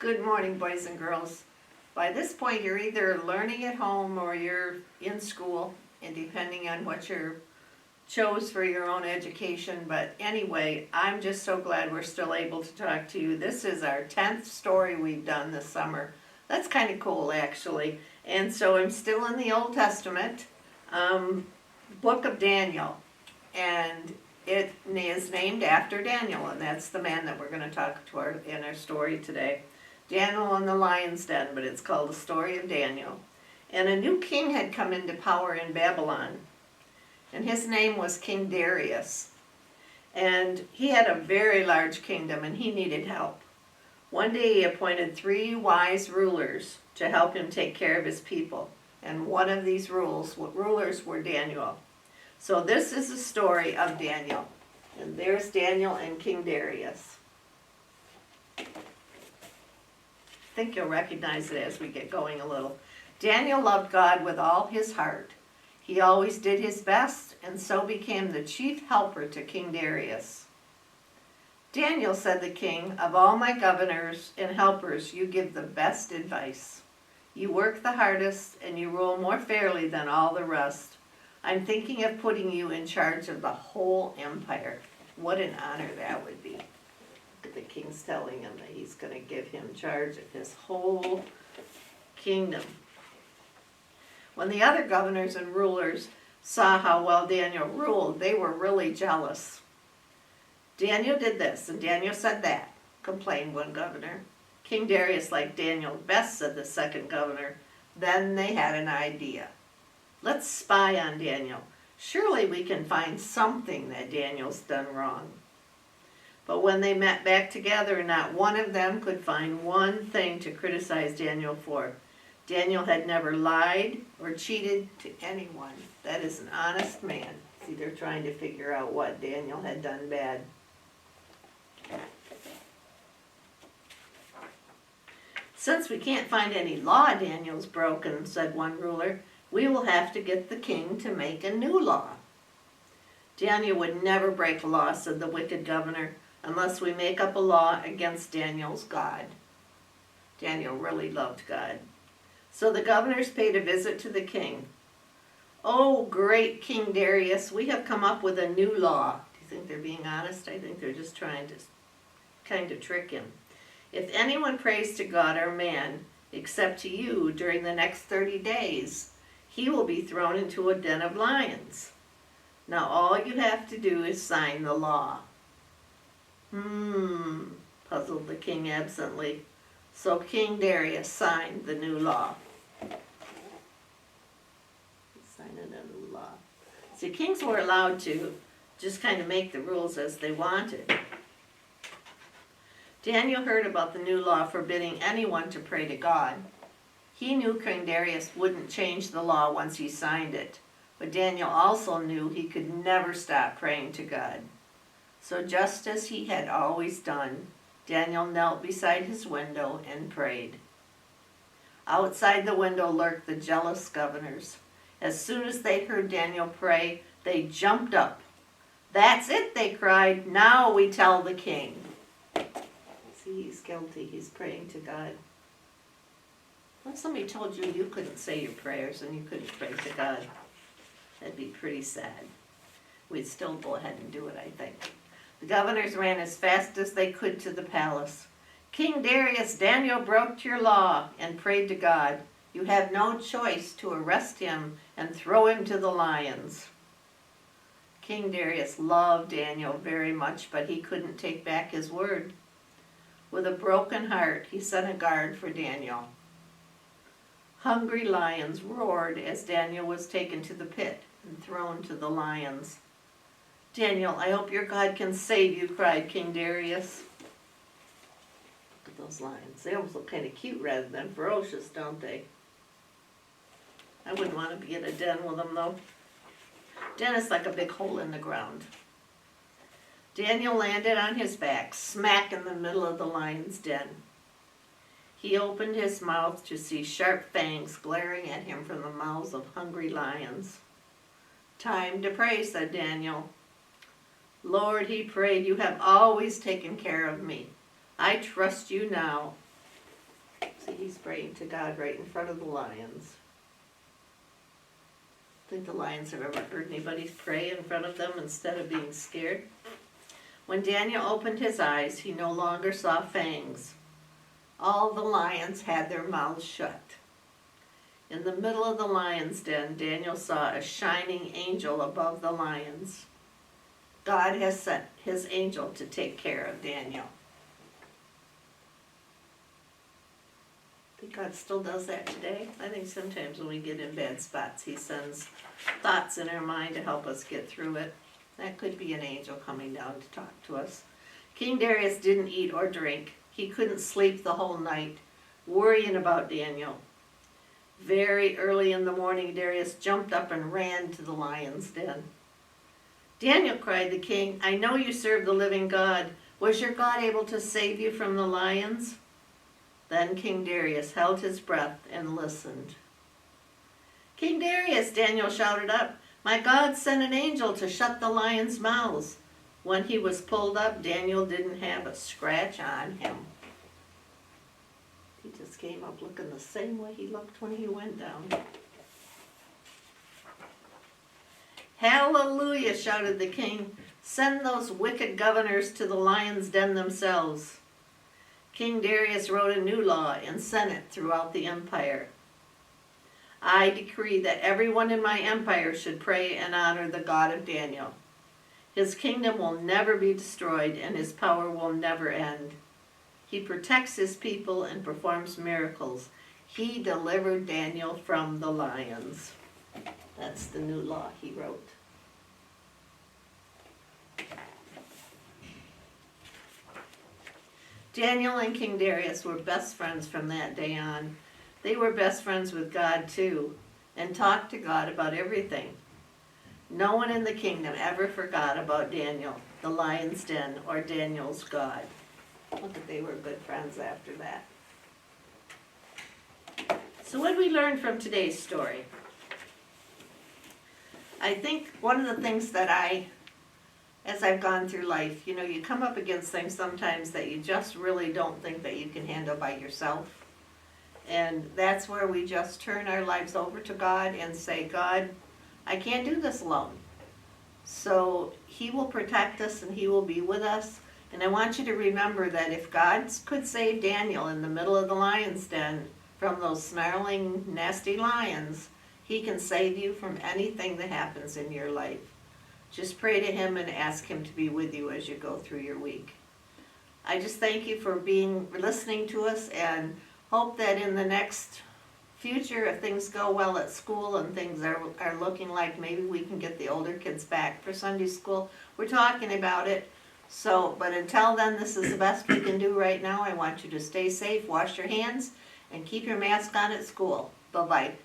Good morning, boys and girls. By this point, you're either learning at home or you're in school, and depending on what you chose for your own education. But anyway, I'm just so glad we're still able to talk to you. This is our 10th story we've done this summer. That's kind of cool, actually. And so I'm still in the Old Testament, book of Daniel. And it is named after Daniel, and that's the man that we're going to talk to in our story today. Daniel in the lion's den, but it's called the Story of Daniel. And a new king had come into power in Babylon, and his name was King Darius. And he had a very large kingdom, and he needed help. One day he appointed 3 wise rulers to help him take care of his people. And one of these rulers were Daniel. So this is the story of Daniel. And there's Daniel and King Darius. I think you'll recognize it as we get going a little. Daniel loved God with all his heart. He always did his best, and so became the chief helper to King Darius. Daniel, said the king, of all my governors and helpers, you give the best advice. You work the hardest, and you rule more fairly than all the rest. I'm thinking of putting you in charge of the whole empire. What an honor that would be. The king's telling him that he's going to give him charge of his whole kingdom. When the other governors and rulers saw how well Daniel ruled, they were really jealous. Daniel did this and Daniel said that, complained one governor. King Darius liked Daniel best, said the second governor. Then they had an idea. Let's spy on Daniel. Surely we can find something that Daniel's done wrong. But when they met back together, not one of them could find one thing to criticize Daniel for. Daniel had never lied or cheated to anyone. That is an honest man. See, they're trying to figure out what Daniel had done bad. Since we can't find any law Daniel's broken, said one ruler, we will have to get the king to make a new law. Daniel would never break a law, said the wicked governor, unless we make up a law against Daniel's God. Daniel really loved God. So the governors paid a visit to the king. Oh, great King Darius, we have come up with a new law. Do you think they're being honest? I think they're just trying to kind of trick him. If anyone prays to God or man, except to you, during the next 30 days, he will be thrown into a den of lions. Now all you have to do is sign the law. Puzzled the king absently. So King Darius signed the new law. He signed a new law. See, kings were allowed to just kind of make the rules as they wanted. Daniel heard about the new law forbidding anyone to pray to God. He knew King Darius wouldn't change the law once he signed it, but Daniel also knew he could never stop praying to God. So just as he had always done, Daniel knelt beside his window and prayed. Outside the window lurked the jealous governors. As soon as they heard Daniel pray, they jumped up. That's it, they cried. Now we tell the king. See, he's guilty. He's praying to God. What if somebody told you you couldn't say your prayers and you couldn't pray to God? That'd be pretty sad. We'd still go ahead and do it, I think. The governors ran as fast as they could to the palace. King Darius, Daniel broke your law and prayed to God. You have no choice to arrest him and throw him to the lions. King Darius loved Daniel very much, but he couldn't take back his word. With a broken heart, he sent a guard for Daniel. Hungry lions roared as Daniel was taken to the pit and thrown to the lions. Daniel, I hope your God can save you, cried King Darius. Look at those lions. They almost look kind of cute rather than ferocious, don't they? I wouldn't want to be in a den with them, though. Den is like a big hole in the ground. Daniel landed on his back, smack in the middle of the lion's den. He opened his mouth to see sharp fangs glaring at him from the mouths of hungry lions. Time to pray, said Daniel. Lord, he prayed, you have always taken care of me. I trust you now. He's praying to God right in front of the lions. Think the lions have ever heard anybody pray in front of them instead of being scared? When Daniel opened his eyes, he no longer saw fangs. All the lions had their mouths shut. In the middle of the lion's den, Daniel saw a shining angel above the lions. God has sent his angel to take care of Daniel. I think God still does that today. I think sometimes when we get in bad spots, he sends thoughts in our mind to help us get through it. That could be an angel coming down to talk to us. King Darius didn't eat or drink. He couldn't sleep the whole night, worrying about Daniel. Very early in the morning, Darius jumped up and ran to the lion's den. "Daniel," cried the king, "I know you serve the living God. Was your God able to save you from the lions?" Then King Darius held his breath and listened. "King Darius," Daniel shouted up, "my God sent an angel to shut the lions' mouths." When he was pulled up, Daniel didn't have a scratch on him. He just came up looking the same way he looked when he went down. "Hallelujah," shouted the king. "Send those wicked governors to the lion's den themselves." King Darius wrote a new law and sent it throughout the empire. "I decree that everyone in my empire should pray and honor the God of Daniel. His kingdom will never be destroyed and his power will never end. He protects his people and performs miracles. He delivered Daniel from the lions." That's the new law he wrote. Daniel and King Darius were best friends from that day on. They were best friends with God too, and talked to God about everything. No one in the kingdom ever forgot about Daniel, the lion's den, or Daniel's God. Look at, they were good friends after that. So what did we learn from today's story? I think one of the things that as I've gone through life, you come up against things sometimes that you just really don't think that you can handle by yourself. And that's where we just turn our lives over to God and say, "God, I can't do this alone." So he will protect us and he will be with us. And I want you to remember that if God could save Daniel in the middle of the lion's den from those snarling, nasty lions, he can save you from anything that happens in your life. Just pray to him and ask him to be with you as you go through your week. I just thank you for listening to us, and hope that in the next future, if things go well at school and things are looking like maybe we can get the older kids back for Sunday school. We're talking about it. But until then, this is the best we can do right now. I want you to stay safe, wash your hands, and keep your mask on at school. Bye-bye.